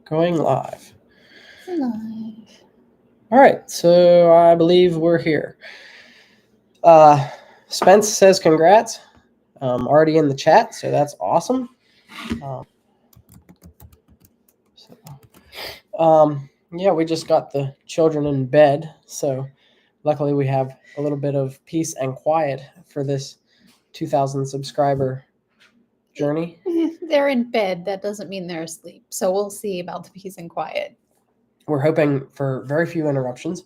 Going live. Live. All right, so I believe we're here. Spence says congrats. Already in the chat, so that's awesome. Yeah, we just got the children in bed, so luckily we have a little bit of peace and quiet for this 2,000 subscriber journey. They're in bed. That doesn't mean they're asleep. So we'll see about the peace and quiet. We're hoping for very few interruptions,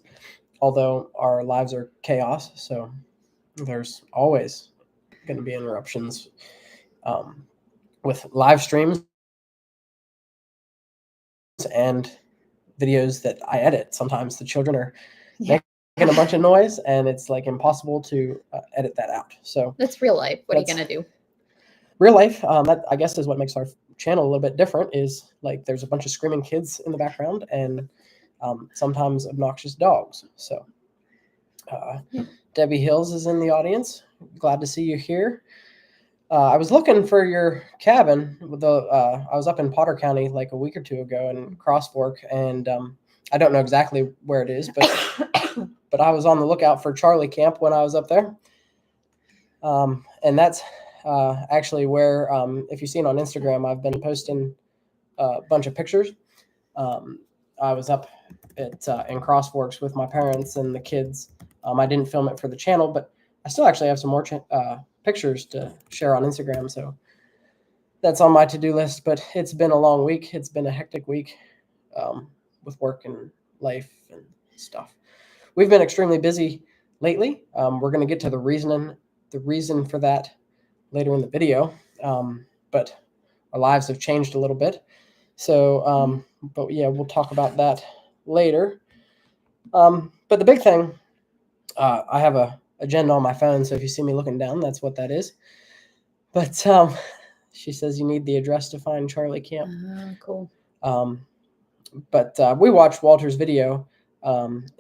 although our lives are chaos, so there's always going to be interruptions with live streams and videos that I edit. Sometimes the children are making a bunch of noise, and it's like impossible to edit that out. So that's real life. What are you gonna do? Real life. That I guess is what makes our channel a little bit different. Is like there's a bunch of screaming kids in the background, and sometimes obnoxious dogs. So Debbie Hills is in the audience. Glad to see you here. I was looking for your cabin. I was up in Potter County like a week or two ago in Cross Fork, and I don't know exactly where it is, but I was on the lookout for Charlie Camp when I was up there. And that's actually where, if you've seen on Instagram, I've been posting a bunch of pictures. I was up in Cross Forks with my parents and the kids. I didn't film it for the channel, but I still actually have some more pictures to share on Instagram. So that's on my to-do list, but it's been a long week. It's been a hectic week with work and life and stuff. We've been extremely busy lately. We're going to get to the reason for that later in the video. But our lives have changed a little bit. So, but yeah, we'll talk about that later. But the big thing, I have a agenda on my phone, so if you see me looking down, that's what that is. But she says you need the address to find Charlie Camp. Cool. But we watched Walter's video, and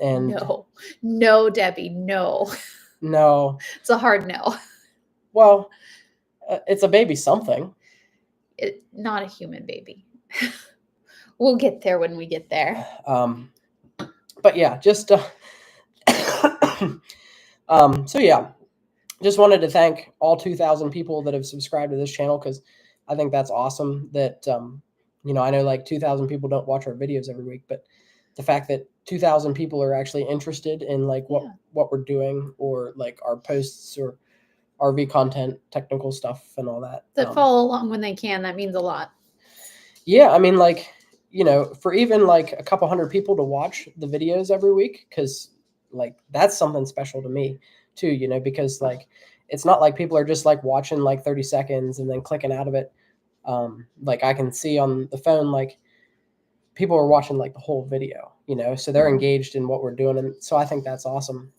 no, Debbie, no. It's a hard no. Well, it's a baby something. Not a human baby. We'll get there when we get there. But yeah, just so yeah, just wanted to thank all 2,000 people that have subscribed to this channel, because I think that's awesome. That I know like 2,000 people don't watch our videos every week, but the fact that 2,000 people are actually interested in like what we're doing, or like our posts or RV content, technical stuff, and all that. That follow along when they can. That means a lot. Yeah, I mean, like, for even like a couple hundred people to watch the videos every week, because like that's something special to me too, because like it's not like people are just like watching like 30 seconds and then clicking out of it. Like I can see on the phone, like people are watching like the whole video, so they're engaged in what we're doing. And so I think that's awesome.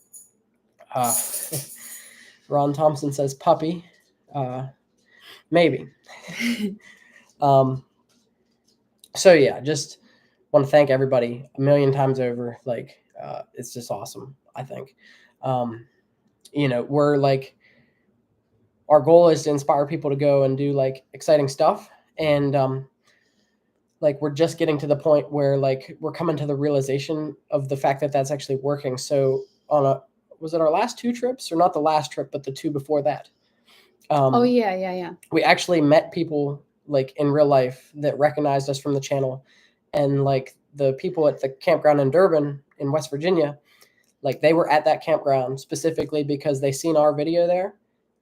Ron Thompson says puppy. Maybe. So yeah, just want to thank everybody a million times over. Like, it's just awesome, I think. We're like, our goal is to inspire people to go and do like exciting stuff. And like, we're just getting to the point where like, we're coming to the realization of the fact that that's actually working. So was it our last 2 trips, or not the last trip, but the 2 before that? Yeah. We actually met people like in real life that recognized us from the channel, and like the people at the campground in Durban in West Virginia, like they were at that campground specifically because they seen our video there,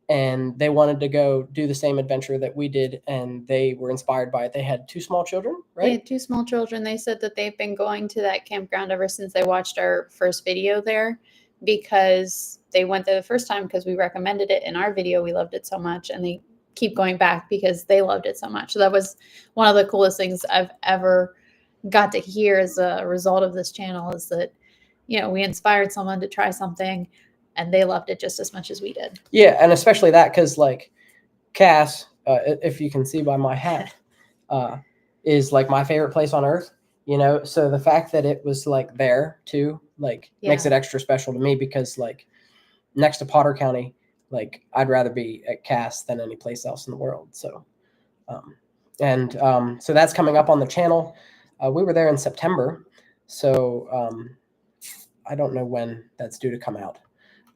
and they wanted to go do the same adventure that we did, and they were inspired by it. They had 2 small children, right? They had 2 small children. They said that they've been going to that campground ever since they watched our first video there, because they went there the first time because we recommended it in our video. We loved it so much, and they keep going back because they loved it so much. So that was one of the coolest things I've ever got to hear as a result of this channel, is that, we inspired someone to try something and they loved it just as much as we did. Yeah. And especially that, because like Cass, if you can see by my hat, is like my favorite place on earth, so the fact that it was like there too, like makes it extra special to me, because like next to Potter County, like I'd rather be at Cass than any place else in the world. So, so that's coming up on the channel. We were there in September, so I don't know when that's due to come out.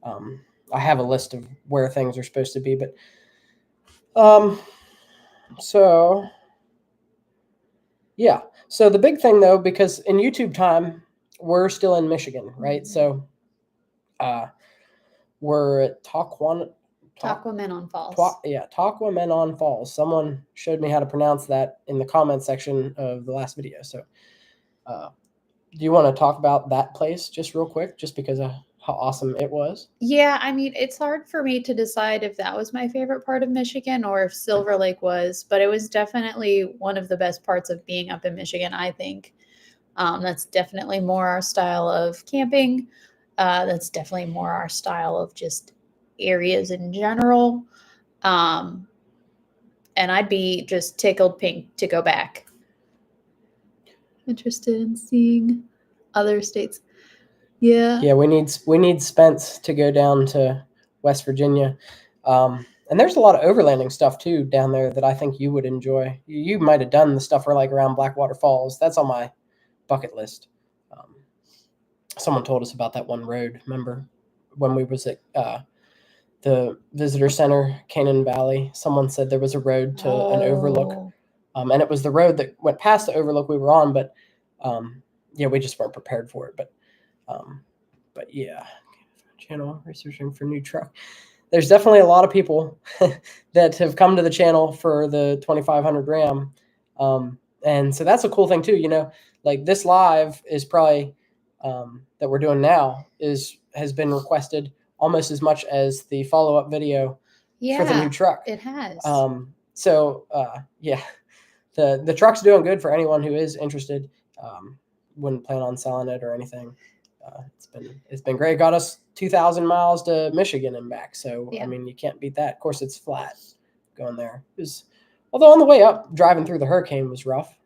I have a list of where things are supposed to be, but so yeah. So the big thing though, because in YouTube time, we're still in Michigan, right? So we're at Tahquamenon Falls. Tahquamenon Falls. Someone showed me how to pronounce that in the comment section of the last video. So do you want to talk about that place just real quick, just because of how awesome it was? Yeah, I mean, it's hard for me to decide if that was my favorite part of Michigan or if Silver Lake was, but it was definitely one of the best parts of being up in Michigan, I think. That's definitely more our style of camping. That's definitely more our style of just areas in general. And I'd be just tickled pink to go back. Interested in seeing other states. Yeah, we need Spence to go down to West Virginia, and there's a lot of overlanding stuff too down there that I think you would enjoy. You might have done the stuff for like around Blackwater Falls. That's on my bucket list. Someone told us about that one road. Remember when we was at the visitor center, Cannon Valley? Someone said there was a road to an overlook, and it was the road that went past the overlook we were on. But yeah, we just weren't prepared for it. But yeah, channel researching for new truck. There's definitely a lot of people that have come to the channel for the 2500 Ram. And so that's a cool thing too, you know, like this live is probably that we're doing now has been requested almost as much as the follow-up video for the new truck. It has. Yeah, the truck's doing good for anyone who is interested. Wouldn't plan on selling it or anything. It's been great. Got us 2,000 miles to Michigan and back. So yeah. I mean, you can't beat that. Of course, it's flat going there. Although on the way up, driving through the hurricane was rough.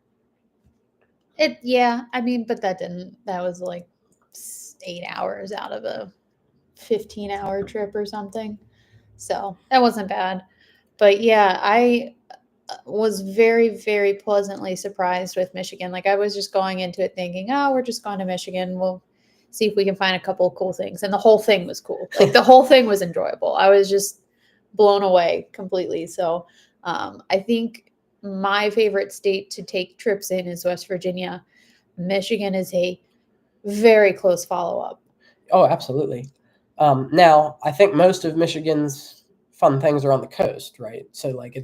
Yeah, I mean, but that was like 8 hours out of a 15-hour trip or something. So that wasn't bad. But yeah, I was very, very pleasantly surprised with Michigan. Like I was just going into it thinking, oh, we're just going to Michigan. We'll see if we can find a couple of cool things. And the whole thing was cool. Like the whole thing was enjoyable. I was just blown away completely. So I think my favorite state to take trips in is West Virginia. Michigan is a very close follow-up. Oh, absolutely. Now, I think most of Michigan's fun things are on the coast, right? So like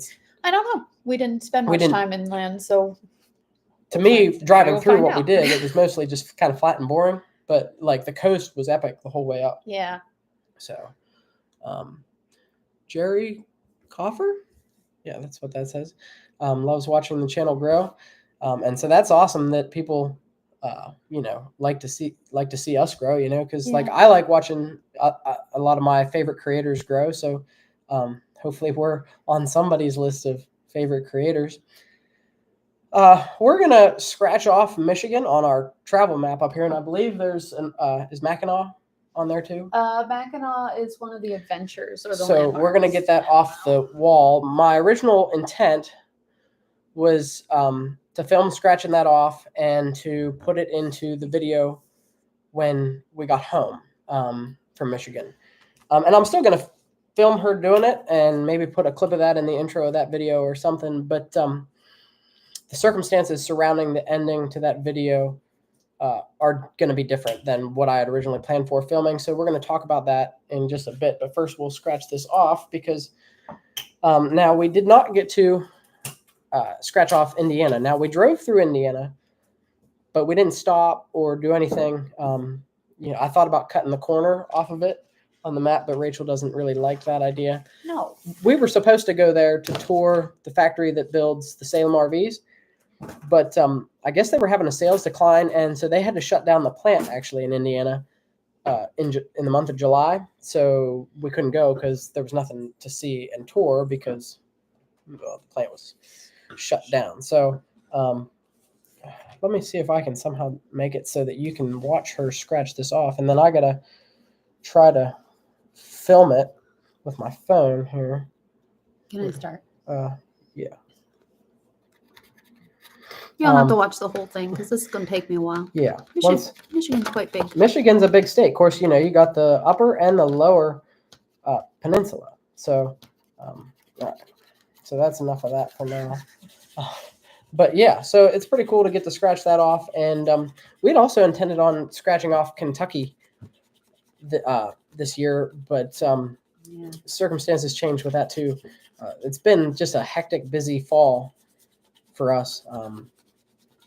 I don't know. We didn't spend much time inland, so to me, driving through what we did, it was mostly just kind of flat and boring. But like the coast was epic the whole way up. Yeah. So, Jerry Coffer, yeah, that's what that says. Loves watching the channel grow, and so that's awesome that people, you know, like to see us grow. You know, because like I like watching a lot of my favorite creators grow. So, hopefully, we're on somebody's list of favorite creators. We're gonna scratch off Michigan on our travel map up here, and I believe there's is Mackinac on there too? Mackinac is one of the adventures or the So we're gonna get that off the wall. My original intent was to film scratching that off and to put it into the video when we got home from Michigan, and I'm still gonna film her doing it and maybe put a clip of that in the intro of that video or something, but the circumstances surrounding the ending to that video are going to be different than what I had originally planned for filming. So we're going to talk about that in just a bit. But first, we'll scratch this off because now we did not get to scratch off Indiana. Now, we drove through Indiana, but we didn't stop or do anything. You know, I thought about cutting the corner off of it on the map, but Rachel doesn't really like that idea. No. We were supposed to go there to tour the factory that builds the Salem RVs. But I guess they were having a sales decline, and so they had to shut down the plant actually in Indiana in the month of July. So we couldn't go because there was nothing to see and tour because the plant was shut down. So let me see if I can somehow make it so that you can watch her scratch this off, and then I gotta try to film it with my phone here. Can I start? Yeah. You'll have to watch the whole thing because this is going to take me a while. Yeah. Michigan's quite big. Michigan's a big state. Of course, you got the upper and the lower peninsula. So, all right. So that's enough of that for now. But yeah, so it's pretty cool to get to scratch that off. And we'd also intended on scratching off Kentucky this year, but circumstances changed with that too. It's been just a hectic, busy fall for us.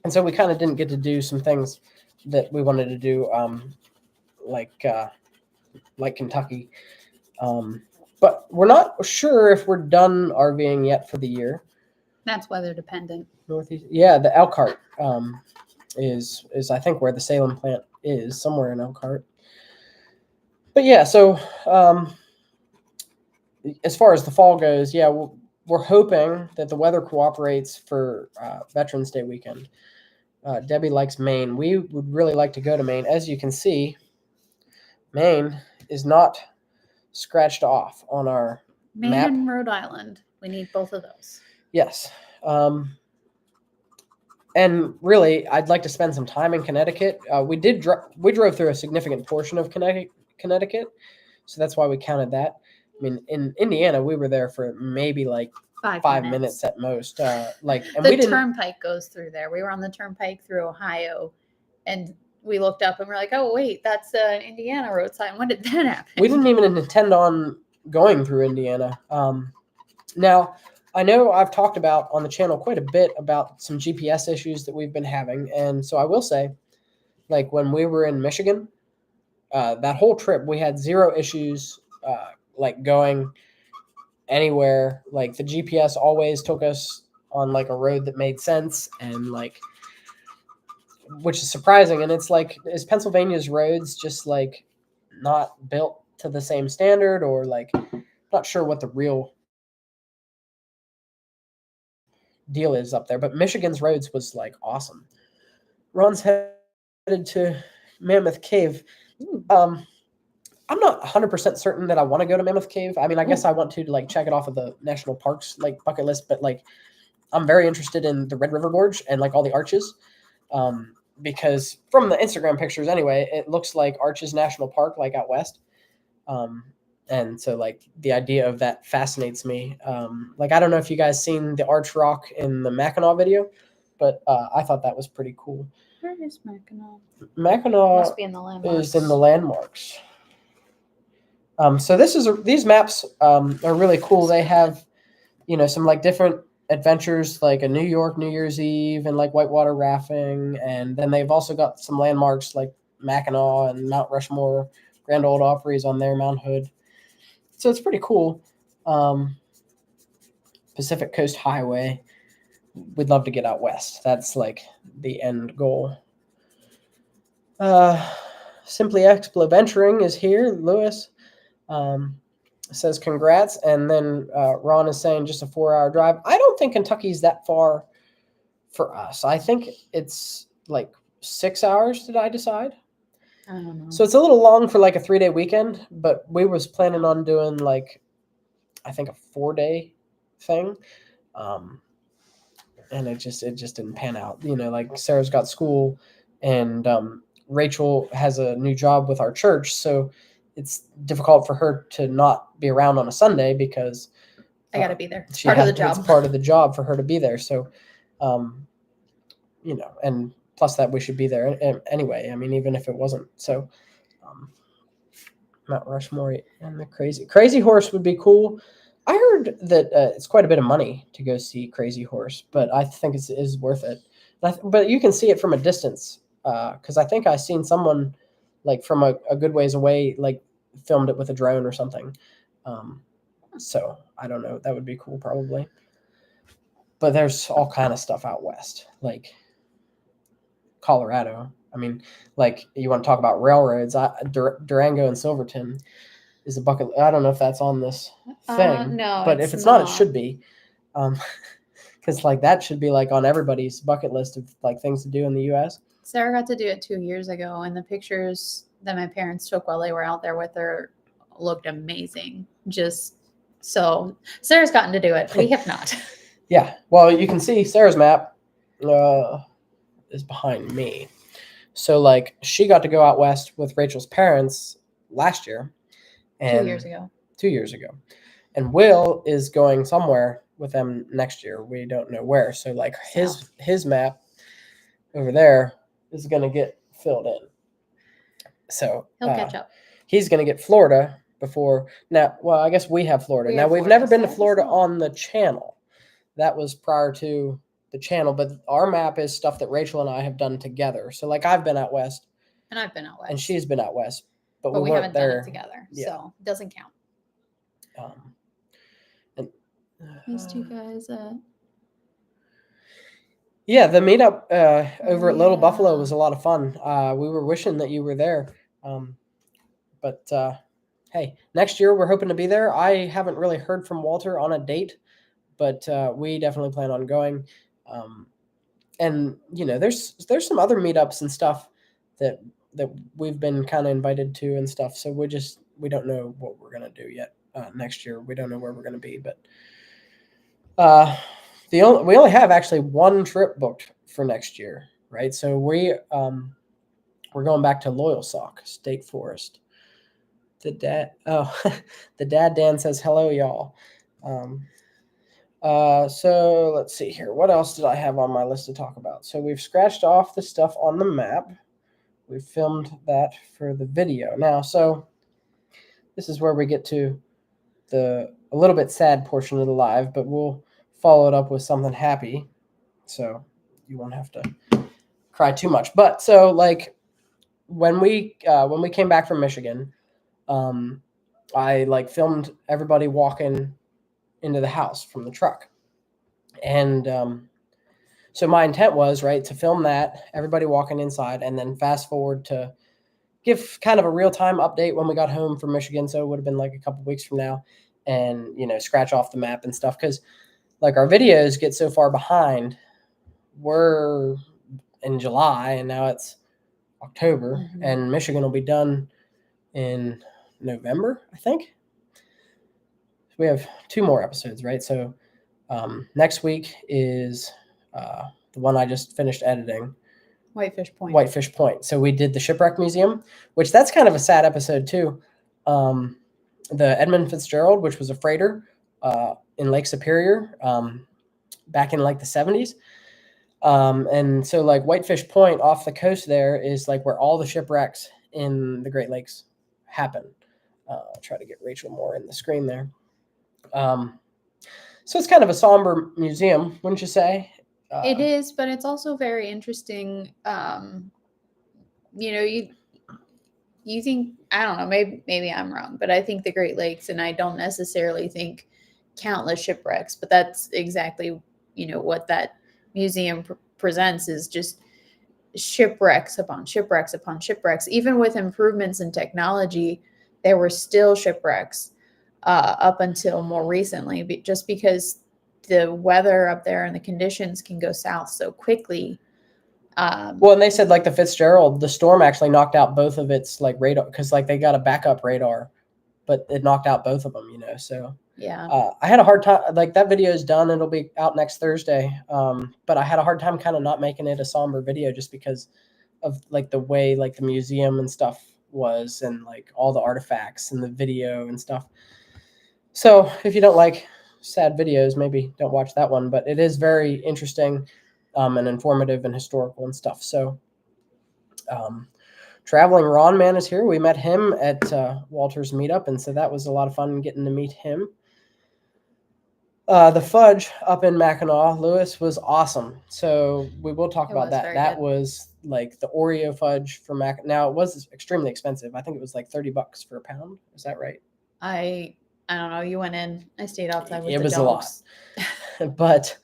And so we kind of didn't get to do some things that we wanted to do, like Kentucky. But we're not sure if we're done RVing yet for the year. That's weather dependent. Northeast, yeah, the Elkhart is I think where the Salem plant is, somewhere in Elkhart. But yeah, so as far as the fall goes, yeah, we're hoping that the weather cooperates for Veterans Day weekend. Debbie likes Maine. We would really like to go to Maine. As you can see, Maine is not scratched off on our Maine map. and Rhode Island. We need both of those. Yes. And really, I'd like to spend some time in Connecticut. We drove through a significant portion of Connecticut, so that's why we counted that. I mean, in Indiana, we were there for maybe like 5 minutes at most. And the turnpike goes through there. We were on the turnpike through Ohio, and we looked up and we're like, "Oh wait, that's an Indiana road sign. When did that happen?" We didn't even intend on going through Indiana. Now, I know I've talked about on the channel quite a bit about some GPS issues that we've been having, and so I will say, like when we were in Michigan, that whole trip we had zero issues, like going anywhere. Like the GPS always took us on like a road that made sense, and like, which is surprising. And it's like, is Pennsylvania's roads just like not built to the same standard, or like, not sure what the real deal is up there, but Michigan's roads was like awesome. Ron's headed to Mammoth Cave. I'm not 100% certain that I want to go to Mammoth Cave. I mean, I guess I want to like check it off of the national parks like bucket list, but like I'm very interested in the Red River Gorge and like all the arches, because from the Instagram pictures anyway, it looks like Arches National Park like out west. And so like the idea of that fascinates me. Like, I don't know if you guys seen the Arch Rock in the Mackinac video, but I thought that was pretty cool. Where is Mackinac? Mackinac Must be in the landmarks. is in the landmarks. So these maps are really cool. They have, some like different adventures, like a New York New Year's Eve and like whitewater rafting. And then they've also got some landmarks like Mackinac and Mount Rushmore, Grand Ole Opry's on there, Mount Hood. So it's pretty cool. Pacific Coast Highway. We'd love to get out west. That's like the end goal. Simply Explo Venturing is here. Lewis says congrats. And then Ron is saying just a 4-hour drive. I don't think Kentucky's that far for us. I think it's like 6 hours, did I decide? I don't know. So it's a little long for like a 3-day weekend, but we was planning on doing like, I think a 4-day thing. And it just didn't pan out. Like Sarah's got school, and Rachel has a new job with our church. So it's difficult for her to not be around on a Sunday because I got to be there. It's part of the job. It's part of the job for her to be there. So, and plus that we should be there anyway. I mean, even if it wasn't. So Mount Rushmore and the Crazy Horse would be cool. I heard that it's quite a bit of money to go see Crazy Horse, but I think it is worth it. But you can see it from a distance, because I think I seen someone like from a good ways away, like filmed it with a drone or something. So I don't know. That would be cool probably. But there's all kind of stuff out west, like Colorado. I mean, like you want to talk about railroads, Durango and Silverton is a bucket. I don't know if that's on this thing. No, but if it's not, it should be. Because like that should be like on everybody's bucket list of like things to do in the U.S. Sarah got to do it 2 years ago, and the pictures that my parents took while they were out there with her looked amazing. So Sarah's gotten to do it. We have not. Yeah. Well, you can see Sarah's map. is behind me. So like she got to go out west with Rachel's parents last year, and 2 years ago. 2 years ago, and Will is going somewhere with them next year. We don't know where. So like his map over there is gonna get filled in. So He'll catch up. He's gonna get Florida before now. Well, I guess we have Florida now. We've never been to Florida on the channel. That was prior to the channel, but our map is stuff that Rachel and I have done together. So like I've been out west, and I've been out west, and she's been out west, but we haven't done it together, so it doesn't count. And these two guys. Yeah, the meetup over at Little Buffalo was a lot of fun. We were wishing that you were there, but hey, next year we're hoping to be there. I haven't really heard from Walter on a date, but we definitely plan on going. And you know, there's some other meetups and stuff that we've been kind of invited to and stuff. So we don't know what we're gonna do yet. Next year we don't know where we're gonna be, but we only have actually one trip booked for next year, right? So we're going back to Loyalsock State Forest. The dad Dan says hello, y'all. So let's see here. What else did I have on my list to talk about? So we've scratched off the stuff on the map. We've filmed that for the video. Now, so this is where we get to a little bit sad portion of the live, but we'll follow it up with something happy, so you won't have to cry too much. But so like when we came back from Michigan, I like filmed everybody walking into the house from the truck, and so my intent was to film that, everybody walking inside, and then fast forward to give kind of a real-time update when we got home from Michigan. So it would have been like a couple weeks from now, and scratch off the map and stuff, because like our videos get so far behind. We're in July and now it's October, and Michigan will be done in November, I think. We have 2 more episodes, right? So next week is the one I just finished editing, Whitefish Point. So we did the Shipwreck Museum, which that's kind of a sad episode too. The Edmund Fitzgerald, which was a freighter in Lake Superior back in like the 70s. And so like Whitefish Point off the coast there is like where all the shipwrecks in the Great Lakes happen. I'll try to get Rachel more in the screen there. So it's kind of a somber museum, wouldn't you say? It is, but it's also very interesting. You think, I don't know, maybe I'm wrong, but I think the Great Lakes, and I don't necessarily think countless shipwrecks, but that's exactly, what that museum presents is just shipwrecks upon shipwrecks upon shipwrecks. Even with improvements in technology, there were still shipwrecks up until more recently, just because the weather up there and the conditions can go south so quickly. Well, and they said like the Fitzgerald, the storm actually knocked out both of its like radar, because like they got a backup radar, but it knocked out both of them, so yeah. I had a hard time, like that video is done. It'll be out next Thursday. But I had a hard time kind of not making it a somber video just because of like the way like the museum and stuff was, and like all the artifacts and the video and stuff. So if you don't like sad videos, maybe don't watch that one, but it is very interesting and informative and historical and stuff. So Traveling Ron Man is here. We met him at Walter's meetup, and so that was a lot of fun getting to meet him. The fudge up in Mackinac, Lewis, was awesome. So we will talk about that. That was like the Oreo fudge from Mackinac. Now it was extremely expensive. I think it was like $30 for a pound. Is that right? I don't know. You went in. I stayed outside with the dogs. It was a lot, but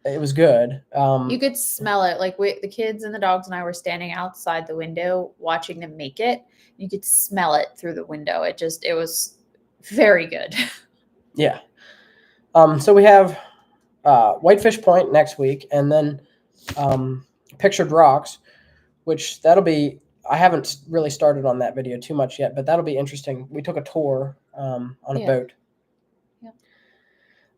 it was good. You could smell it. Like the kids and the dogs and I were standing outside the window watching them make it. You could smell it through the window. It was very good. Yeah. So we have Whitefish Point next week, and then Pictured Rocks, which that'll be, I haven't really started on that video too much yet, but that'll be interesting. We took a tour on a boat. Yeah.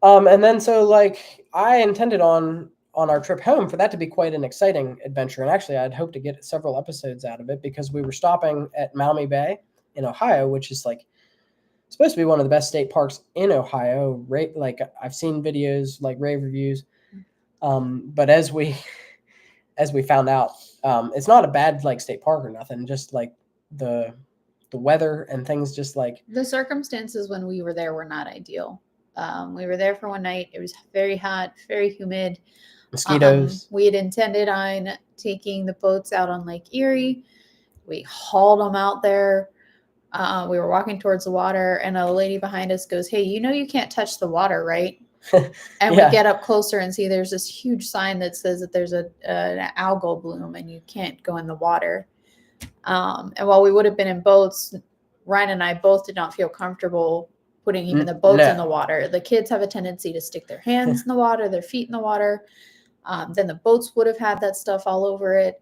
And then so like I intended on on our trip home for that to be quite an exciting adventure. And actually, I'd hoped to get several episodes out of it because we were stopping at Maumee Bay in Ohio, which is like supposed to be one of the best state parks in Ohio. Right, like I've seen videos, like rave reviews. But as we found out, it's not a bad like state park or nothing. Just like the weather and things, just like the circumstances when we were there were not ideal. We were there for one night. It was very hot, very humid. mosquitoes. We had intended on taking the boats out on Lake Erie. We hauled them out there. We were walking towards the water, and a lady behind us goes, "Hey, you know you can't touch the water, right?" And Yeah. we get up closer and see there's this huge sign that says that there's an algal bloom and you can't go in the water. And while we would have been in boats, Ryan and I both did not feel comfortable putting even the boats in the water. The kids have a tendency to stick their hands in the water, their feet in the water. Then the boats would have had that stuff all over it.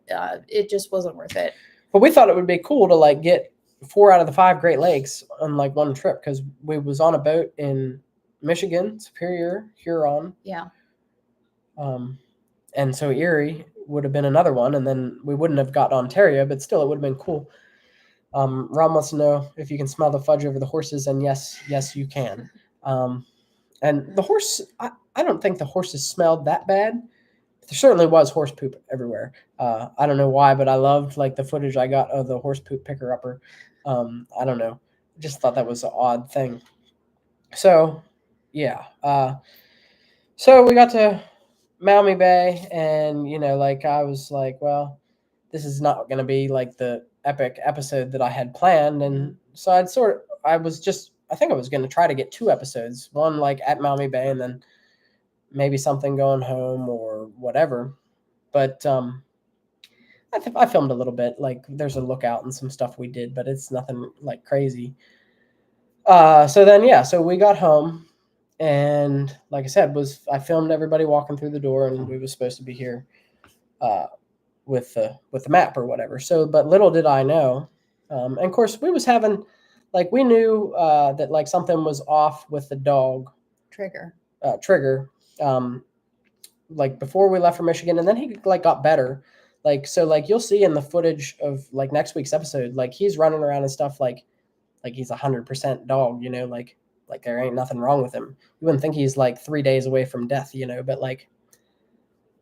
It just wasn't worth it. But we thought it would be cool to like get 4 out of the 5 Great Lakes on like one trip because we was on a boat in Michigan, Superior, Huron. Yeah. And so Erie would have been another one, and then we wouldn't have got Ontario, but still it would have been cool. Ron wants to know if you can smell the fudge over the horses, and yes, you can. And the horse, I don't think the horses smelled that bad. There certainly was horse poop everywhere. I don't know why, but I loved like the footage I got of the horse poop picker upper. I don't know. Just thought that was an odd thing. So, yeah. So we got to Maumee Bay, and like I was like, well, this is not going to be like the epic episode that I had planned, and so I think I was going to try to get 2 episodes, one like at Maumee Bay, and then maybe something going home or whatever. But I filmed a little bit. Like there's a lookout and some stuff we did, but it's nothing like crazy. So we got home, and like I said, I filmed everybody walking through the door, and we was supposed to be here with the map or whatever. So, but little did I know, and of course we was having, like we knew that like something was off with the dog Trigger. Like before we left for Michigan, and then he like got better. Like so, like you'll see in the footage of like next week's episode, like he's running around and stuff like he's 100% dog, like there ain't nothing wrong with him. You wouldn't think he's like 3 days away from death, but like,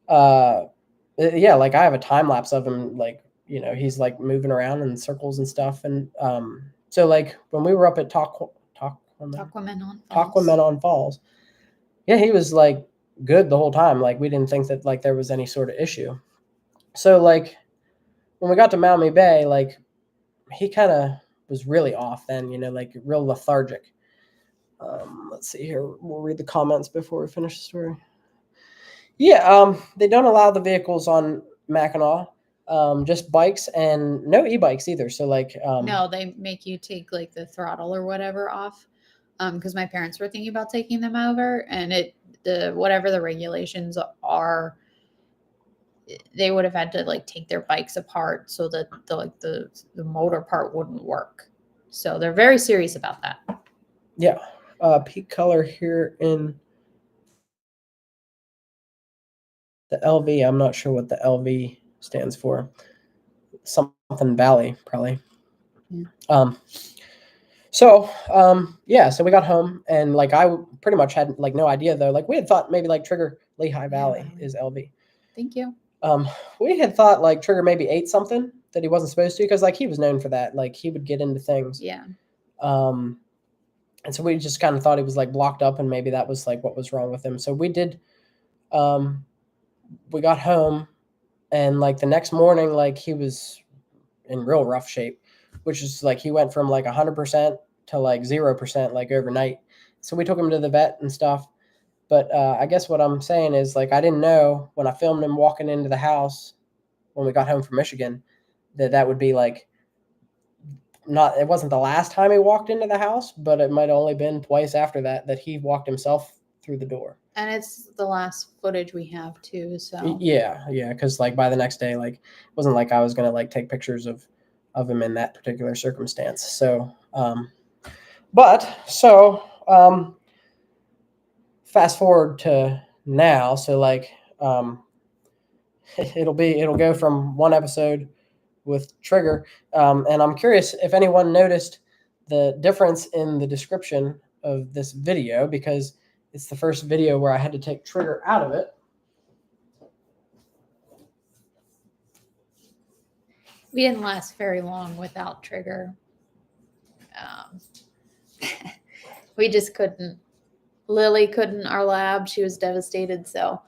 yeah, like I have a time lapse of him, like, he's like moving around in circles and stuff. And, so like when we were up at Tahquamenon Falls, yeah, he was like good the whole time. Like we didn't think that like there was any sort of issue. So like when we got to Maumee Bay, like he kind of was really off then, like real lethargic. Let's see here. We'll read the comments before we finish the story. Yeah, they don't allow the vehicles on Mackinac, just bikes and no e-bikes either. So like, no, they make you take like the throttle or whatever off. Because my parents were thinking about taking them over, and whatever the regulations are, they would have had to like take their bikes apart so that the motor part wouldn't work. So they're very serious about that. Yeah. Peak color here in the LV. I'm not sure what the LV stands for. Something Valley, probably. Yeah. So we got home, and like I pretty much had like no idea though. Like we had thought maybe like Trigger Lehigh Valley is LV. Thank you. We had thought like Trigger maybe ate something that he wasn't supposed to, because like he was known for that. Like he would get into things. Yeah. And so we just kind of thought he was like blocked up, and maybe that was like what was wrong with him. So we did. We got home, and like the next morning, like he was in real rough shape, which is like he went from like 100% to like 0% like overnight. So we took him to the vet and stuff. But I guess what I'm saying is like I didn't know when I filmed him walking into the house when we got home from Michigan that would be like it wasn't the last time he walked into the house, but it might have only been twice after that he walked himself through the door. And it's the last footage we have too. So yeah, because like by the next day, like it wasn't like I was gonna like take pictures of him in that particular circumstance. So, fast forward to now. So like It'll go from one episode with Trigger, and I'm curious if anyone noticed the difference in the description of this video, because it's the first video where I had to take Trigger out of it. We didn't last very long without Trigger. We just couldn't. Lily couldn't. Our lab, she was devastated. So,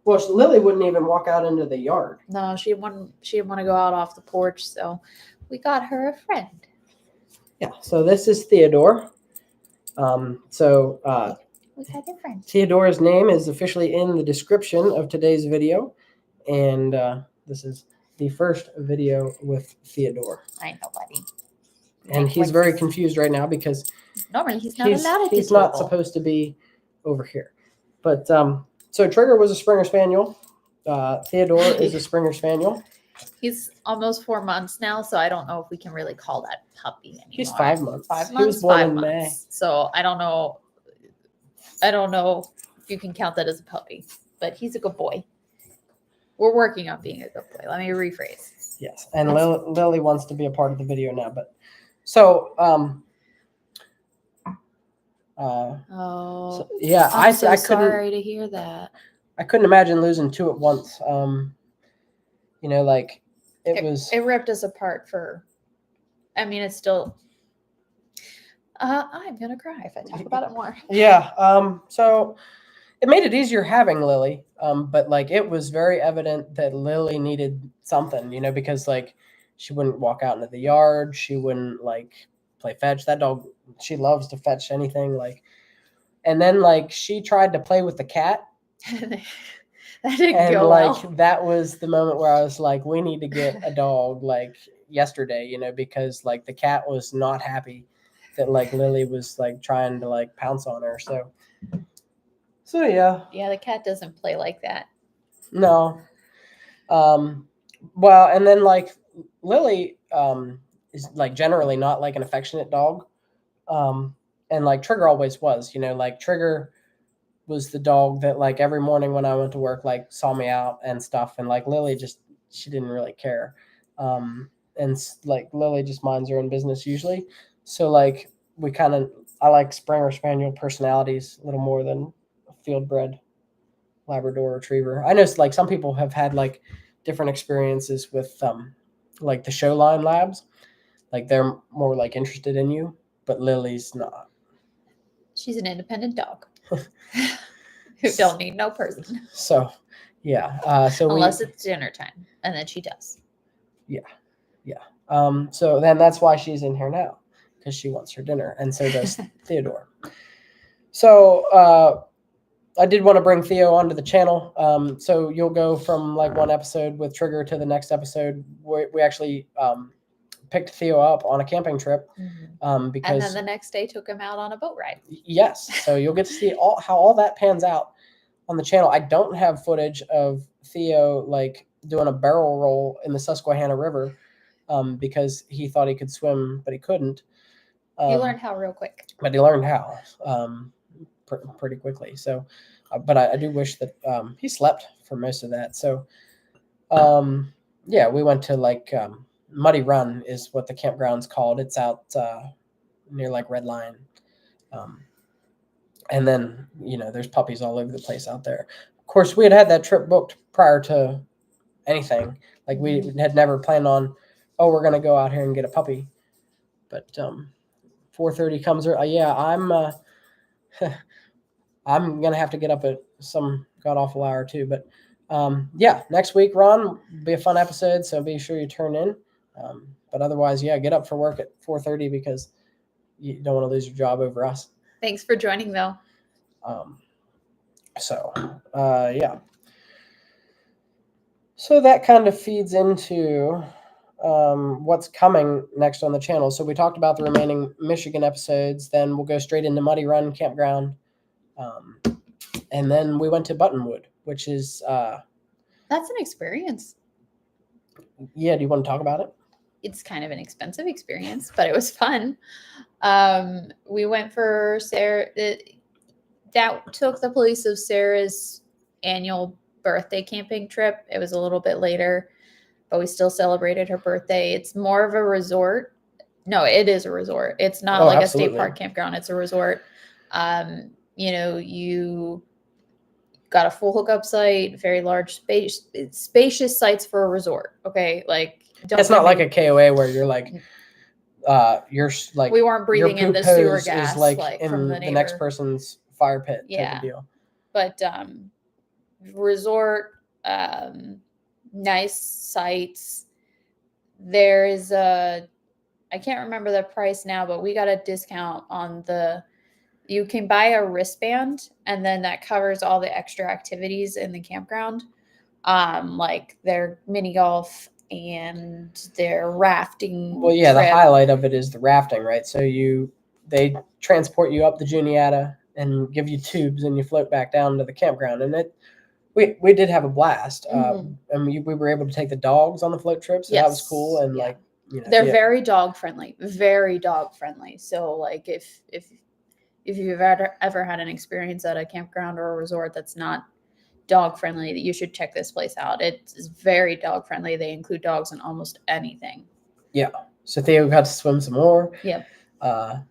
well, Lily wouldn't even walk out into the yard. No, she didn't want to go out off the porch. So, we got her a friend. Yeah. So this is Theodore. We got a friend. Theodore's name is officially in the description of today's video, and this is the first video with Theodore. I know, buddy. And he's very confused right now because normally he's not allowed to. He's not supposed to be over here. But so Trigger was a Springer Spaniel. Theodore is a Springer Spaniel. He's almost 4 months now, so I don't know if we can really call that puppy anymore. He's 5 months. 5 months. He was born in May. So I don't know. I don't know if you can count that as a puppy, but he's a good boy. We're working on being a good boy. Let me rephrase. Yes, and Lily wants to be a part of the video now, but so yeah, I'm so I sorry to hear that. I couldn't imagine losing two at once. You know, like it ripped us apart for. I mean, it's still. I'm gonna cry if I talk about it more. Yeah. So it made it easier having Lily. But like it was very evident that Lily needed something, you know, because like she wouldn't walk out into the yard. She wouldn't like play fetch. That dog, she loves to fetch anything. Like, and then like she tried to play with the cat. That didn't go well. That was the moment where I was like, we need to get a dog like yesterday, you know, because like the cat was not happy that like Lily was like trying to like pounce on her. So yeah. Yeah, the cat doesn't play like that. No. Well, and then like Lily is like generally not like an affectionate dog. And like Trigger always was, you know, like Trigger was the dog that like every morning when I went to work, like saw me out and stuff. And like Lily she didn't really care. And like Lily just minds her own business usually. So like I like Springer Spaniel personalities a little more than field bred Labrador Retriever. I know like some people have had like different experiences with like the show line labs. Like they're more like interested in you, but Lily's not. She's an independent dog. Who don't need no person. So, yeah. Unless it's dinner time, and then she does. Yeah. So then that's why she's in here now, because she wants her dinner, and so does Theodore. So I did want to bring Theo onto the channel. So you'll go from like one episode with Trigger to the next episode. We actually picked Theo up on a camping trip. Because and then the next day took him out on a boat ride. Yes. So you'll get to see how all that pans out on the channel. I don't have footage of Theo like doing a barrel roll in the Susquehanna River because he thought he could swim, but he couldn't. He learned how real quick. But he learned how pretty quickly. So, but I do wish that he slept for most of that. So, yeah, we went to like Muddy Run is what the campground's called. It's out near like Red Lion. And then, you know, there's puppies all over the place out there. Of course, we had that trip booked prior to anything. Like we had never planned on, we're going to go out here and get a puppy. But 4:30 comes. Yeah, I'm going to have to get up at some god-awful hour too. But yeah, next week, Ron, will be a fun episode. So be sure you turn in. But otherwise, yeah, get up for work at 4:30 because you don't want to lose your job over us. Thanks for joining, though. Yeah. So that kind of feeds into what's coming next on the channel. So we talked about the remaining Michigan episodes. Then we'll go straight into Muddy Run Campground. And then we went to Buttonwood, which is... That's an experience. Yeah, do you want to talk about it? It's kind of an expensive experience, but it was fun. We went for Sarah. That took the place of Sarah's annual birthday camping trip. It was a little bit later, but we still celebrated her birthday. It's more of a resort. No, it is a resort. It's not like a state park campground. It's a resort. You got a full hookup site, very large spacious sites for a resort. Okay, like it's not like a KOA where you're like, you're like we weren't breathing in the sewer gas is like in from the next person's fire pit type of deal. But resort, nice sites. There is I can't remember the price now, but we got a discount on you can buy a wristband and then that covers all the extra activities in the campground. Like their mini golf and their rafting. Well, yeah, trip. The highlight of it is the rafting, right? So they transport you up the Juniata and give you tubes and you float back down to the campground. And we did have a blast. And we were able to take the dogs on the float trip. So that was cool. And they're very dog friendly, very dog friendly. So like if you've ever had an experience at a campground or a resort that's not dog friendly, that you should check this place out. It's very dog friendly. They include dogs in almost anything. Yeah. So Theo got to swim some more. Yep. I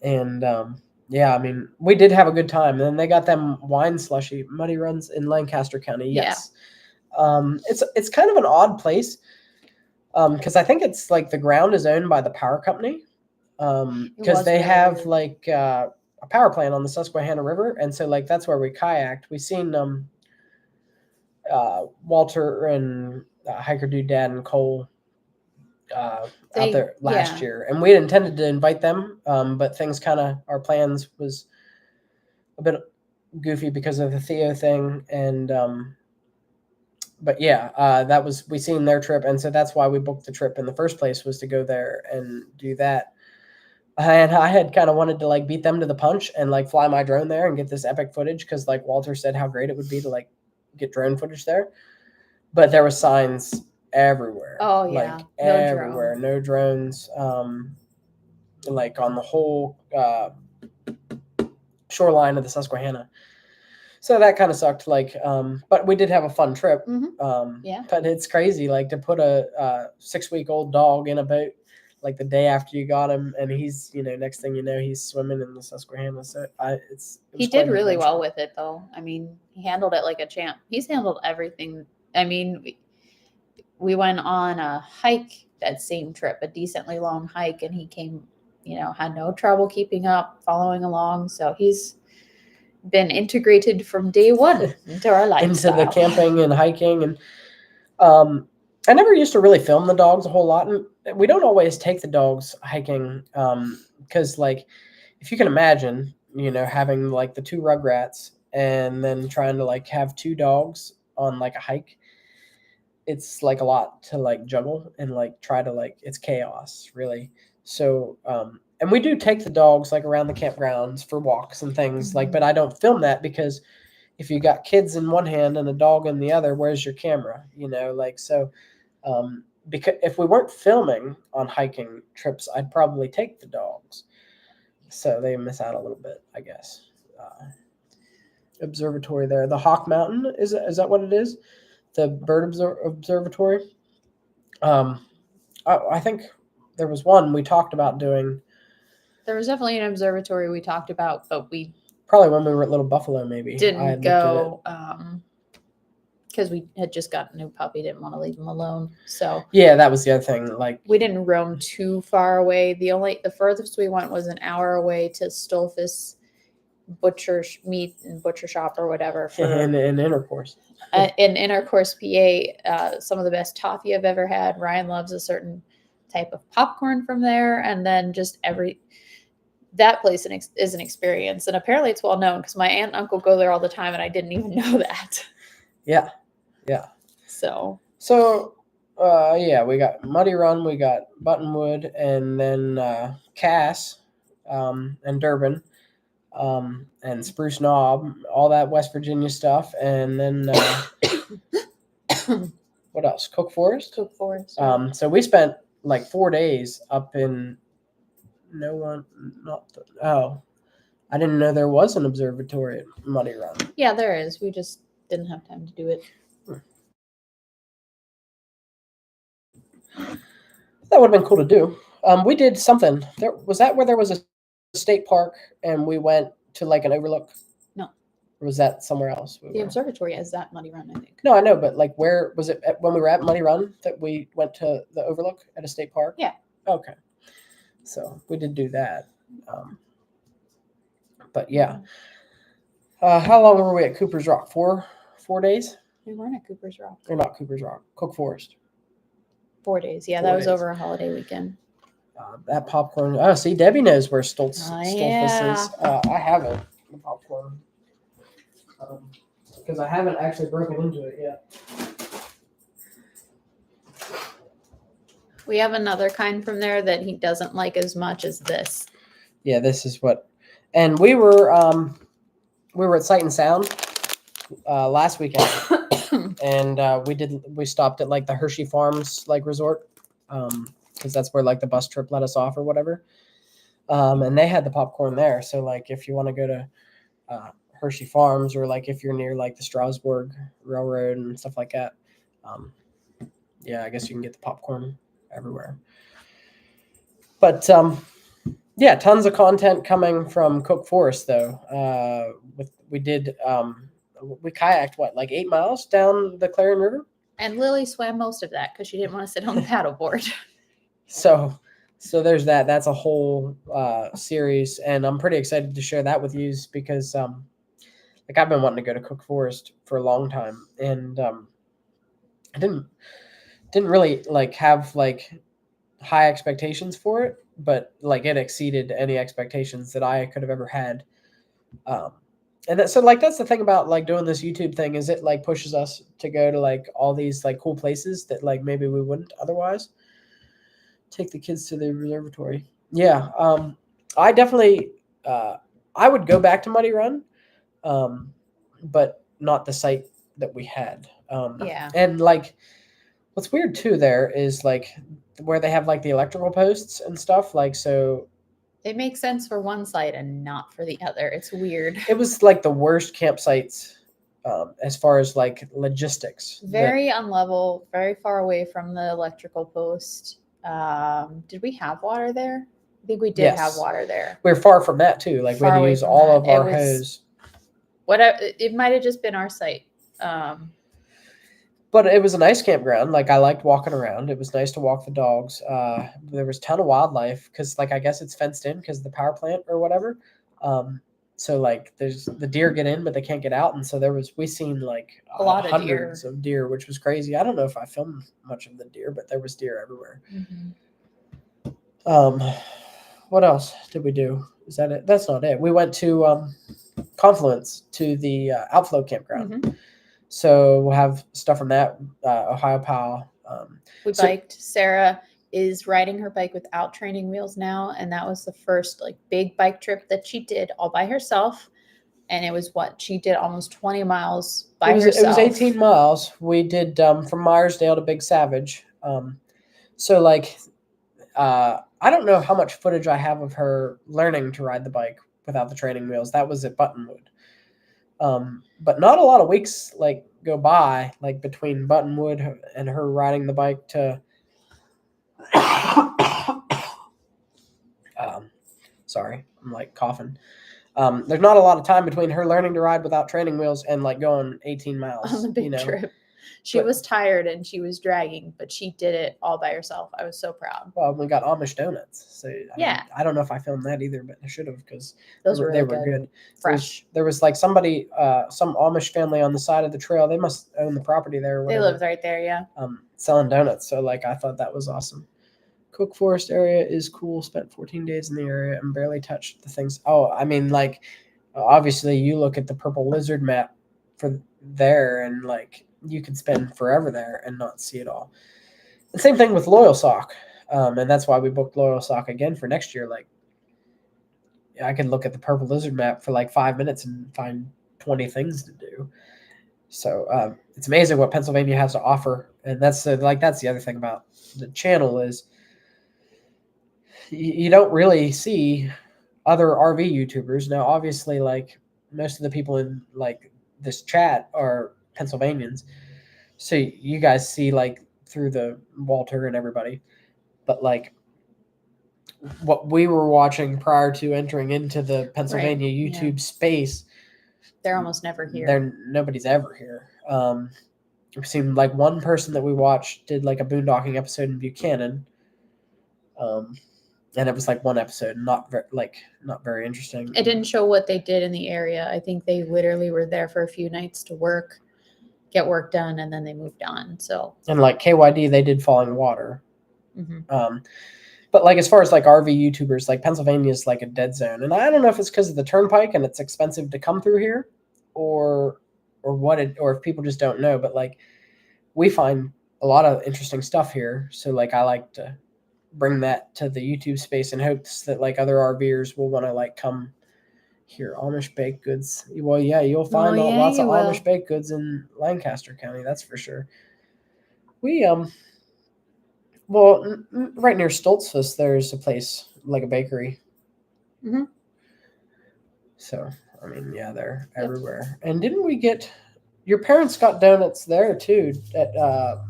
mean, we did have a good time. And then they got them wine slushy muddy runs in Lancaster County. Yes. Yeah. It's kind of an odd place. Because I think it's like the ground is owned by the power company. Because they have like a power plant on the Susquehanna River. And so like that's where we kayaked. We seen Walter and Hiker Dude Dad and Cole out there last year, and we had intended to invite them, but things our plans was a bit goofy because of the Theo thing, and we seen their trip, and so that's why we booked the trip in the first place, was to go there and do that. And I had kind of wanted to like beat them to the punch and like fly my drone there and get this epic footage, because like Walter said how great it would be to like get drone footage there, but there was signs everywhere. Oh yeah, like everywhere, no drones. Like on the whole shoreline of the Susquehanna. So that kind of sucked. Like, but we did have a fun trip. Mm-hmm. But it's crazy, like to put a 6-week-old dog in a boat like the day after you got him, and he's next thing you know he's swimming in the Susquehanna. So he did really well with it though. I mean, he handled it like a champ. He's handled everything. I mean, we went on a hike that same trip, a decently long hike, and he came, had no trouble keeping up, following along. So he's been integrated from day one into our lifestyle. Into the camping and hiking. And I never used to really film the dogs a whole lot, and we don't always take the dogs hiking because like if you can imagine having like the 2 Rugrats and then trying to like have 2 dogs on like a hike, it's like a lot to like juggle and like try to like, it's chaos really. So and we do take the dogs like around the campgrounds for walks and things. Mm-hmm. Like, but I don't film that, because if you got kids in one hand and a dog in the other, where's your camera? So because if we weren't filming on hiking trips, I'd probably take the dogs. So they miss out a little bit, I guess. Observatory there. The Hawk Mountain, is that what it is? The bird observatory. I think there was one we talked about doing. There was definitely an observatory we talked about, but we probably when we were at Little Buffalo, maybe didn't go because we had just got a new puppy, didn't want to leave him alone. So yeah, that was the other thing. Like we didn't roam too far away. The furthest we went was an hour away to Stolfus meat and butcher shop or whatever. In Intercourse. In Intercourse, PA, some of the best toffee I've ever had. Ryan loves a certain type of popcorn from there, and then just that place is an experience, and apparently it's well known because my aunt and uncle go there all the time, and I didn't even know that. Yeah. So we got Muddy Run, we got Buttonwood, and then Cass, and Durban, and Spruce Knob, all that West Virginia stuff, and then what else? Cook Forest. So we spent like 4 days up in. I didn't know there was an observatory at Muddy Run. Yeah, there is. We just Didn't have time to do it. That would have been cool to do. We did something. Was that where there was a state park and we went to like an overlook? No. Or was that somewhere else? The observatory is that Muddy Run, I think. No, I know, but like where was it when we were at Muddy Run that we went to the overlook at a state park? Yeah. Okay. So we did do that. But yeah. How long were we at Cooper's Rock? 4 days? We weren't at Cooper's Rock. Or not Cooper's Rock, Cook Forest. 4 days. Yeah, 4 that was days. over a holiday weekend. That popcorn. Oh, see, Debbie knows where Stoltzfus yeah. is. I haven't. The popcorn. Because I haven't actually broken into it yet. We have another kind from there that he doesn't like as much as this. Yeah, this is what. And we were at Sight and Sound last weekend, and we stopped at like the Hershey Farms like resort, because that's where like the bus trip let us off or whatever. And they had the popcorn there. So like if you want to go to Hershey Farms, or like if you're near like the Strasbourg Railroad and stuff like that, yeah, I guess you can get the popcorn everywhere. But yeah, tons of content coming from Cook Forest though. We kayaked like 8 miles down the Clarion River, and Lily swam most of that because she didn't want to sit on the paddleboard. So there's that. That's a whole series, and I'm pretty excited to share that with you because like I've been wanting to go to Cook Forest for a long time, and I didn't really like have like high expectations for it, but like it exceeded any expectations that I could have ever had. And that's the thing about like doing this YouTube thing, is it like pushes us to go to like all these like cool places that like maybe we wouldn't otherwise. Take the kids to the observatory. Yeah. I definitely I would go back to Muddy Run, but not the site that we had. Yeah. And like what's weird too there is like where they have like the electrical posts and stuff, like so it makes sense for one site and not for the other. It's weird. It was like the worst campsites as far as like logistics. Very unlevel, very far away from the electrical post. Did we have water there? I think we did Yes. have water there. We're far from that too. Like we had to use all of our hose. It might have just been our site. But it was a nice campground. Like I liked walking around. It was nice to walk the dogs. There was a ton of wildlife because like I guess it's fenced in because of the power plant or whatever. So like there's the deer get in, but they can't get out. And so we seen like a lot hundreds of deer, which was crazy. I don't know if I filmed much of the deer, but there was deer everywhere. Mm-hmm. What else did we do? Is that it? That's not it. We went to Confluence to the outflow campground. Mm-hmm. So we'll have stuff from that, Ohio Pal. We biked. Sarah is riding her bike without training wheels now, and that was the first like big bike trip that she did all by herself. And it was she did almost 20 miles by herself. It was 18 miles. We did from Myersdale to Big Savage. So like, I don't know how much footage I have of her learning to ride the bike without the training wheels. That was at Buttonwood. But not a lot of weeks like go by like between Buttonwood and her riding the bike to sorry, I'm like coughing. There's not a lot of time between her learning to ride without training wheels and like going 18 miles on the big trip. She was tired and she was dragging, but she did it all by herself. I was so proud. Well, we got Amish donuts. So yeah. I don't know if I filmed that either, but I should have because they were good. Fresh. There was like somebody, some Amish family on the side of the trail. They must own the property there. Or they lived right there, yeah. Selling donuts. So like I thought that was awesome. Cook Forest area is cool. Spent 14 days in the area and barely touched the things. Oh, I mean, like obviously you look at the Purple Lizard map for there and like you could spend forever there and not see it all. The same thing with Loyal Sock. And that's why we booked Loyal Sock again for next year. Like I could look at the Purple Lizard map for like 5 minutes and find 20 things to do. So it's amazing what Pennsylvania has to offer. And that's the other thing about the channel is you don't really see other RV YouTubers. Now, obviously, like most of the people in like this chat are Pennsylvanians, so you guys see like through the Walter and everybody, but like what we were watching prior to entering into the Pennsylvania YouTube space, they're almost never here. Nobody's ever here. We've seen like one person that we watched did like a boondocking episode in Buchanan, and it was like one episode, not very interesting. It didn't show what they did in the area. I think they literally were there for a few nights to get work done, and then they moved on. So and like KYD, they did Falling Water. Mm-hmm. But like as far as like RV YouTubers, like Pennsylvania is like a dead zone, and I don't know if it's because of the turnpike and it's expensive to come through here, or if people just don't know. But like we find a lot of interesting stuff here, so like I like to bring that to the YouTube space in hopes that like other RVers will want to like come here. Amish baked goods. Well, yeah, you'll find lots of Amish baked goods in Lancaster County. That's for sure. We well, right near Stoltzfus, there's a place like a bakery. Mm-hmm. So I mean, yeah, they're everywhere. And didn't we get your parents got donuts there too at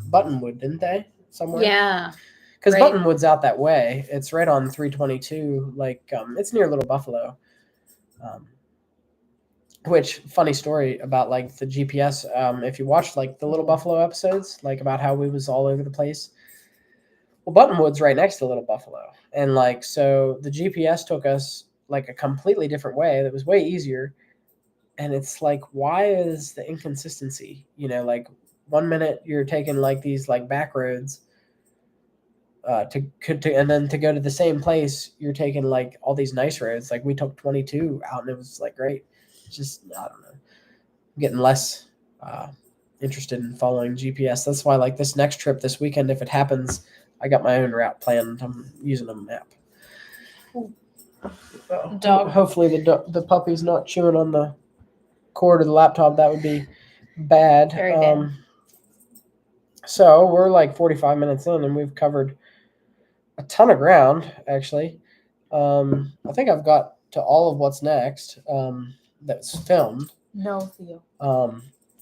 Buttonwood, didn't they? Somewhere. Yeah. Because Buttonwood's out that way. It's right on 322. Like, it's near Little Buffalo. Which, funny story about, like, the GPS. If you watched, like, the Little Buffalo episodes, like, about how we was all over the place. Well, Buttonwood's right next to Little Buffalo. And, like, so the GPS took us, like, a completely different way that was way easier. And it's like, why is the inconsistency? You know, like, 1 minute you're taking, like, these, like, back roads. And then to go to the same place, you're taking like all these nice roads. Like we took 22 out, and it was like great. It's just I don't know, I'm getting less interested in following GPS. That's why like this next trip this weekend, if it happens, I got my own route planned. I'm using a map. Hopefully the puppy's not chewing on the cord of the laptop. That would be bad. Very bad. So we're like 45 minutes in, and we've covered a ton of ground, actually. I think I've got to all of what's next that's filmed. No, Theo.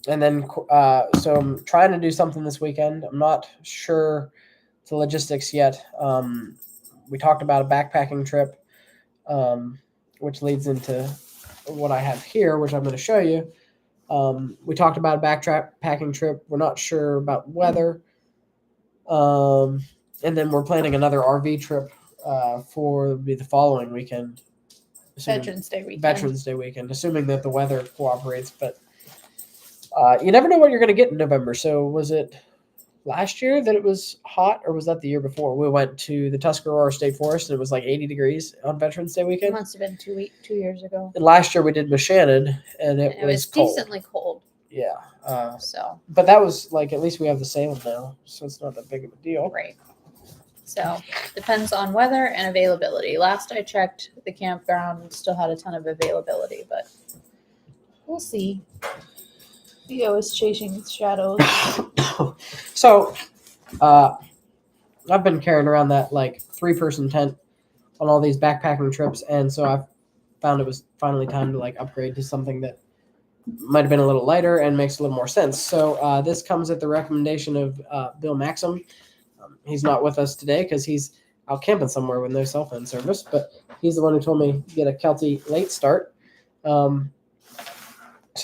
And then, so I'm trying to do something this weekend. I'm not sure the logistics yet. We talked about a backpacking trip, which leads into what I have here, which I'm going to show you. We talked about a backpacking trip. We're not sure about weather. And then we're planning another RV trip for the following weekend. Veterans Day weekend. Assuming that the weather cooperates. But you never know what you're going to get in November. So was it last year that it was hot, or was that the year before? We went to the Tuscarora State Forest, and it was like 80 degrees on Veterans Day weekend. It must have been 2 years ago. And last year we did Buchanan, and it was cold. Decently cold. Yeah. But that was like, at least we have the Salem now, so it's not that big of a deal. Right. So depends on weather and availability. Last I checked, the campground still had a ton of availability, but we'll see. Theo is chasing his shadows. So, I've been carrying around that like 3-person tent on all these backpacking trips, and so I found it was finally time to like upgrade to something that might have been a little lighter and makes a little more sense. So this comes at the recommendation of Bill Maxim. He's not with us today because he's out camping somewhere with no cell phone service, but he's the one who told me to get a Kelty late start. So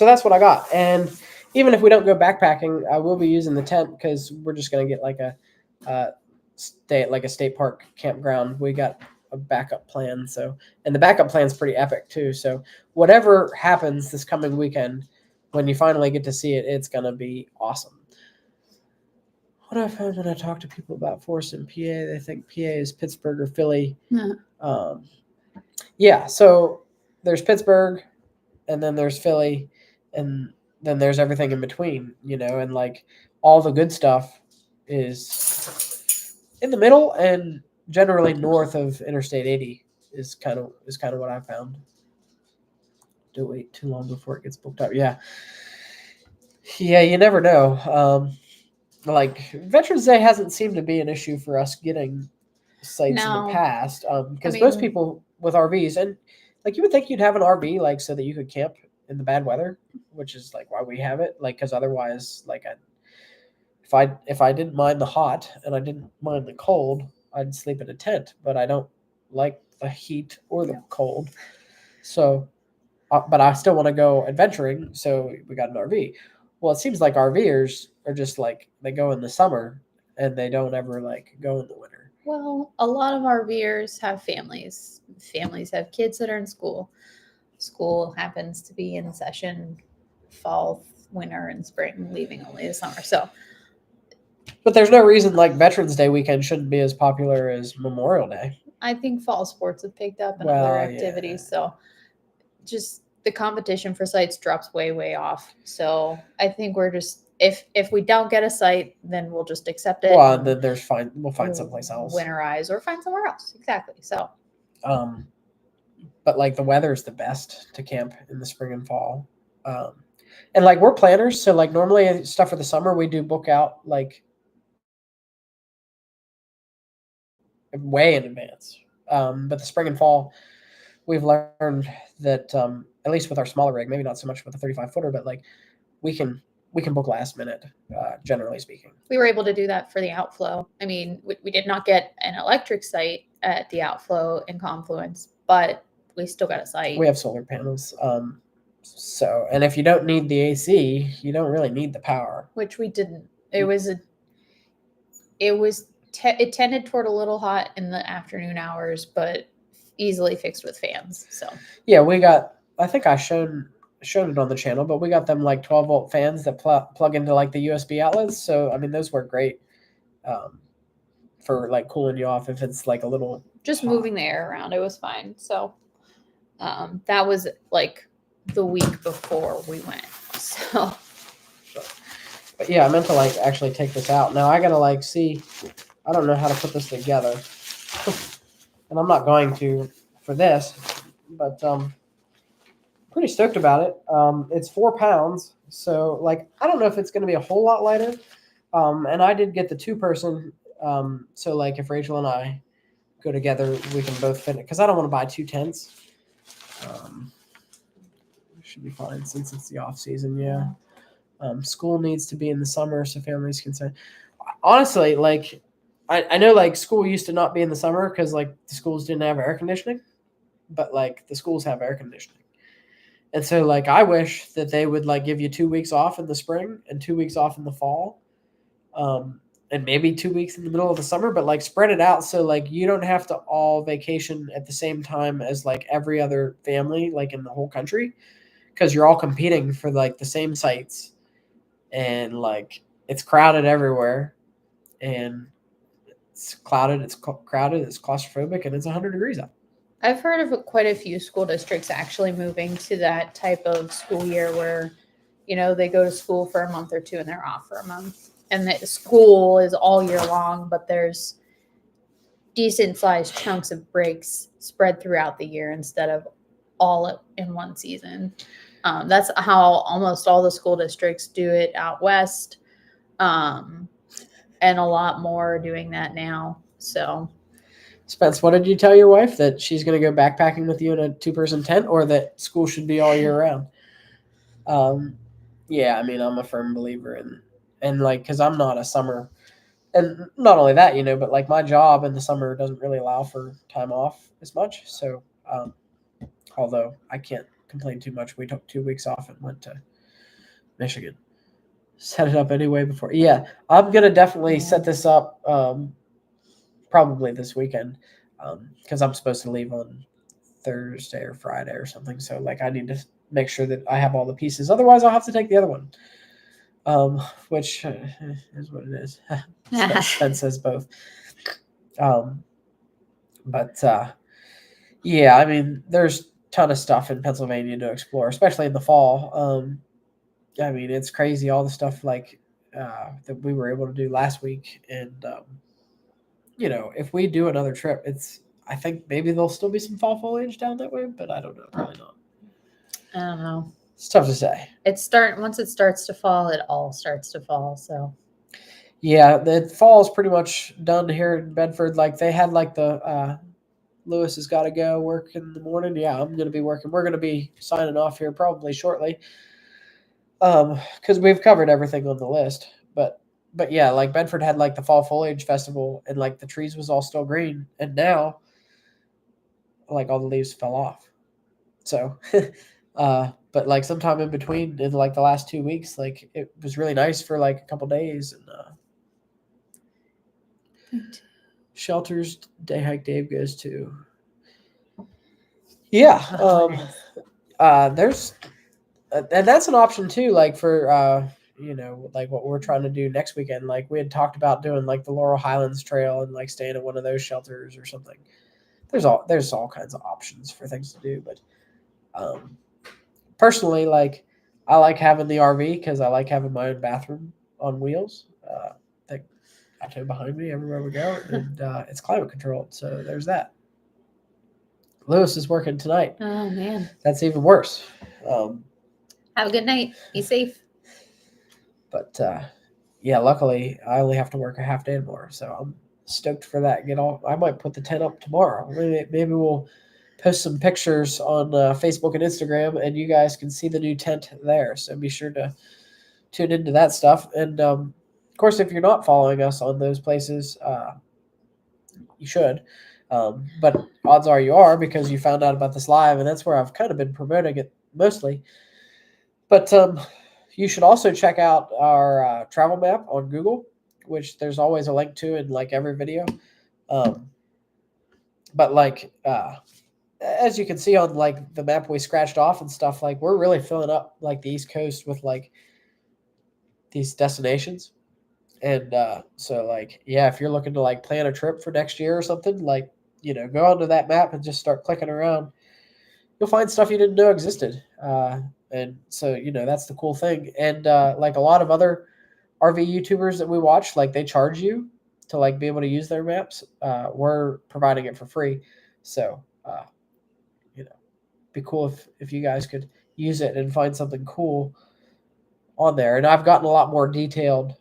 that's what I got. And even if we don't go backpacking, I will be using the tent because we're just going to get like a state park campground. We got a backup plan. So, and the backup plan is pretty epic too. So whatever happens this coming weekend, when you finally get to see it, it's going to be awesome. What I found when I talk to people about Forest in PA, they think PA is Pittsburgh or Philly. Yeah. So there's Pittsburgh, and then there's Philly, and then there's everything in between, you know, and like all the good stuff is in the middle and generally north of Interstate 80 is kind of what I found. Don't wait too long before it gets booked up. Yeah, you never know. Like Veterans Day hasn't seemed to be an issue for us getting sites in the past, because most people with RVs, and like you would think you'd have an RV like so that you could camp in the bad weather, which is like why we have it. Like, because otherwise, like, if I didn't mind the hot and I didn't mind the cold, I'd sleep in a tent. But I don't like the heat or the cold, so. But I still want to go adventuring, so we got an RV. Well, it seems like RVers are just like they go in the summer and they don't ever like go in the winter. Well, a lot of RVers have families. Families have kids that are in school. School happens to be in session fall, winter, and spring, leaving only the summer. So, But there's no reason like Veterans Day weekend shouldn't be as popular as Memorial Day. I think fall sports have picked up and Well, other yeah. activities. So, just the competition for sites drops way off. So, I think we're just if we don't get a site, then we'll just accept it. Well, then we'll find someplace else. Winterize or find somewhere else. Exactly. So, but like the weather is the best to camp in the spring and fall. And like we're planners, so like normally stuff for the summer we do book out like way in advance. But the spring and fall, we've learned that at least with our smaller rig, maybe not so much with the 35 footer, but like we can book last minute, generally speaking. We were able to do that for the outflow. I mean, we did not get an electric site at the outflow in Confluence, but we still got a site. We have solar panels. So, and if you don't need the AC, you don't really need the power. Which we didn't. It tended toward a little hot in the afternoon hours, but easily fixed with fans. So yeah, we got. I think I showed it on the channel, but we got them like 12-volt fans that plug into like the USB outlets. So I mean, those work great for like cooling you off if it's like a little just hot. Moving the air around. It was fine. So that was like the week before we went. So. But yeah, I meant to like actually take this out. Now I gotta like see. I don't know how to put this together, and I'm not going to for this, but pretty stoked about it. It's 4 pounds, so like I don't know if it's going to be a whole lot lighter. And I did get the 2-person, so like if Rachel and I go together, we can both fit it because I don't want to buy 2 tents. Should be fine since it's the off season. Yeah. School needs to be in the summer so families can say. Honestly, like I know like school used to not be in the summer because like the schools didn't have air conditioning, but like the schools have air conditioning. And so like I wish that they would like give you 2 weeks off in the spring and 2 weeks off in the fall. And maybe 2 weeks in the middle of the summer, but like spread it out so like you don't have to all vacation at the same time as like every other family like in the whole country because you're all competing for like the same sites and like it's crowded everywhere and it's clouded, it's crowded, it's claustrophobic, and it's 100 degrees out. I've heard of quite a few school districts actually moving to that type of school year where, you know, they go to school for a month or 2 and they're off for a month. And the school is all year long, but there's decent sized chunks of breaks spread throughout the year instead of all in one season. That's how almost all the school districts do it out west. And a lot more are doing that now. So, Spence, what did you tell your wife? That she's going to go backpacking with you in a 2-person tent or that school should be all year round? Yeah, I mean, I'm a firm believer in, and like, because I'm not a summer, and not only that, you know, but like my job in the summer doesn't really allow for time off as much. So, although I can't complain too much, we took 2 weeks off and went to Michigan. Set it up anyway before. Yeah, I'm going to definitely set this up probably this weekend because I'm supposed to leave on Thursday or Friday or something. So like I need to make sure that I have all the pieces. Otherwise, I'll have to take the other one, which is what it is. Spence says both. But yeah, I mean, there's a ton of stuff in Pennsylvania to explore, especially in the fall. I mean, it's crazy all the stuff like that we were able to do last week, and you know, if we do another trip, I think maybe there'll still be some fall foliage down that way, but I don't know, probably not. I don't know. It's tough to say. Once it starts to fall, it all starts to fall. So yeah, the fall is pretty much done here in Bedford. Like they had like the Lewis has got to go work in the morning. Yeah, I'm going to be working. We're going to be signing off here probably shortly, because we've covered everything on the list. But yeah, like Bedford had like the fall foliage festival, and like the trees was all still green, and now like all the leaves fell off. So, but like sometime in between, in like the last 2 weeks, like it was really nice for like a couple days, and shelters day hike Dave goes to. Yeah, there's and that's an option too. Like for like what we're trying to do next weekend. Like we had talked about doing like the Laurel Highlands Trail and like staying at one of those shelters or something. There's all kinds of options for things to do, but personally, like I like having the RV because I like having my own bathroom on wheels. That I tow behind me everywhere we go, and it's climate controlled. So there's that. Lewis is working tonight. Oh man, that's even worse. Have a good night. Be safe. But yeah, luckily I only have to work a half day tomorrow, so I'm stoked for that. I might put the tent up tomorrow. Maybe we'll post some pictures on Facebook and Instagram, and you guys can see the new tent there. So be sure to tune into that stuff. And of course, if you're not following us on those places, you should. But odds are you are, because you found out about this live, and that's where I've kind of been promoting it mostly. But you should also check out our travel map on Google, which there's always a link to in like every video. But like as you can see on like the map we scratched off and stuff, like we're really filling up like the East Coast with like these destinations. And so like, yeah, if you're looking to like plan a trip for next year or something, like, go onto that map and just start clicking around. You'll find stuff you didn't know existed. And so, that's the cool thing. And like a lot of other RV YouTubers that we watch, like they charge you to like be able to use their maps. We're providing it for free. So, be cool if you guys could use it and find something cool on there. And I've gotten a lot more detailed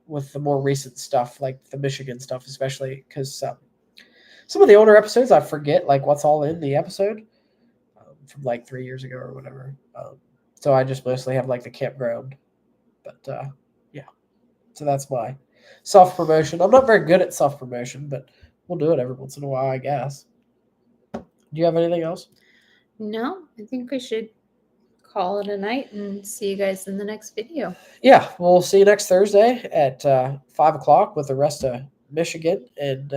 with the more recent stuff, like the Michigan stuff, especially because some of the older episodes I forget like what's all in the episode from like 3 years ago or whatever. So I just mostly have like the campground. But yeah, so that's my self promotion. I'm not very good at self promotion, but we'll do it every once in a while, I guess. Do you have anything else? No, I think we should call it a night and see you guys in the next video. Yeah, we'll see you next Thursday at 5 o'clock with the rest of Michigan and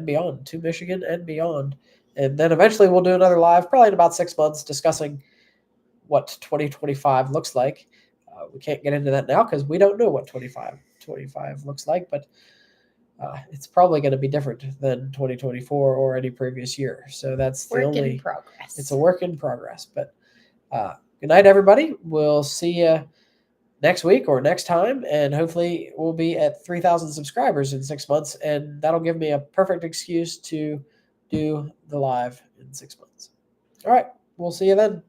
beyond, to Michigan and beyond. And then eventually we'll do another live, probably in about 6 months, discussing what 2025 looks like. We can't get into that now because we don't know what 2025 looks like, but it's probably going to be different than 2024 or any previous year. So that's the only progress. It's a work in progress. But good night, everybody. We'll see you next week or next time, and hopefully we'll be at 3,000 subscribers in 6 months, and that'll give me a perfect excuse to do the live in 6 months. All right, we'll see you then.